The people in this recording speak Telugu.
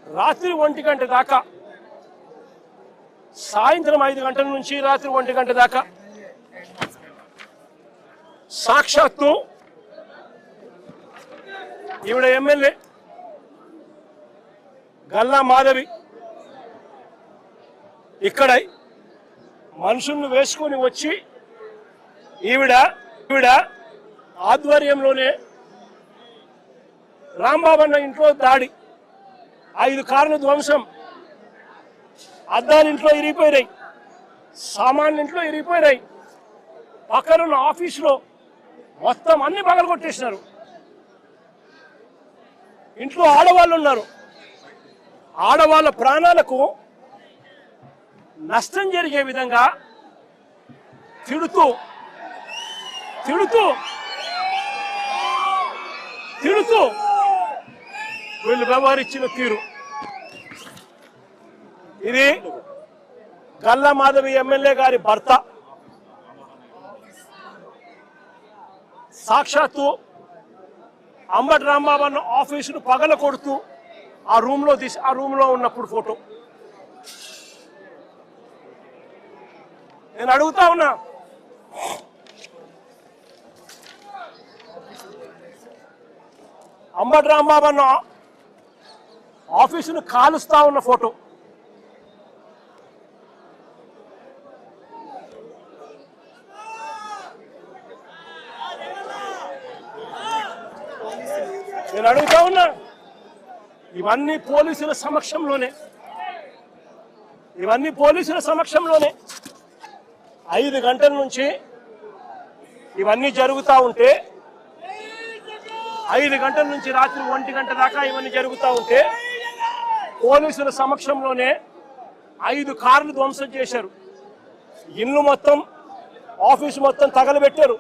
రాత్రి 1 గంట దాకా, సాయంత్రం 5 గంటల నుంచి రాత్రి 1 గంట దాకా సాక్షాత్తు ఈవిడ ఎమ్మెల్యే గల్లా మాధవి ఇక్కడ మనుషులను వేసుకొని వచ్చి ఈవిడ ఆధ్వర్యంలోనే రాంబాబు అన్న ఇంట్లో దాడి, 5 కార్ల ధ్వంసం, అద్దాలు ఇంట్లో ఇరిగిపోయినాయి, సామాన్లు ఇంట్లో ఇరిగిపోయినాయి, పక్కనున్న ఆఫీసులో మొత్తం అన్ని పగలగొట్టేసినారు. ఇంట్లో ఆడవాళ్ళు ఉన్నారు. ఆడవాళ్ళ ప్రాణాలకు నష్టం జరిగే విధంగా తిడుతూ వీళ్ళు వ్యవహరించిన తీరు ఇది. గల్లా మాధవి ఎమ్మెల్యే గారి భర్త సాక్షాత్తు అంబటి రాంబాబు అన్న ఆఫీసును పగల కొడుతూ ఆ రూమ్ లో ఉన్నప్పుడు ఫోటో. నేను అడుగుతా ఉన్నా, అంబటి రాంబాబు అన్న ఆఫీసును కాలుస్తా ఉన్న ఫోటో. నేను అడుగుతా ఉన్నా, ఇవన్నీ పోలీసుల సమక్షంలోనే 5 గంటల నుంచి ఇవన్నీ జరుగుతూ ఉంటే, 5 గంటల నుంచి రాత్రి 1 గంట దాకా ఇవన్నీ జరుగుతూ ఉంటే పోలీసుల సమక్షంలోనే 5 కార్లు ధ్వంసం చేశారు. ఇల్లు మొత్తం, ఆఫీసు మొత్తం తగలబెట్టారు.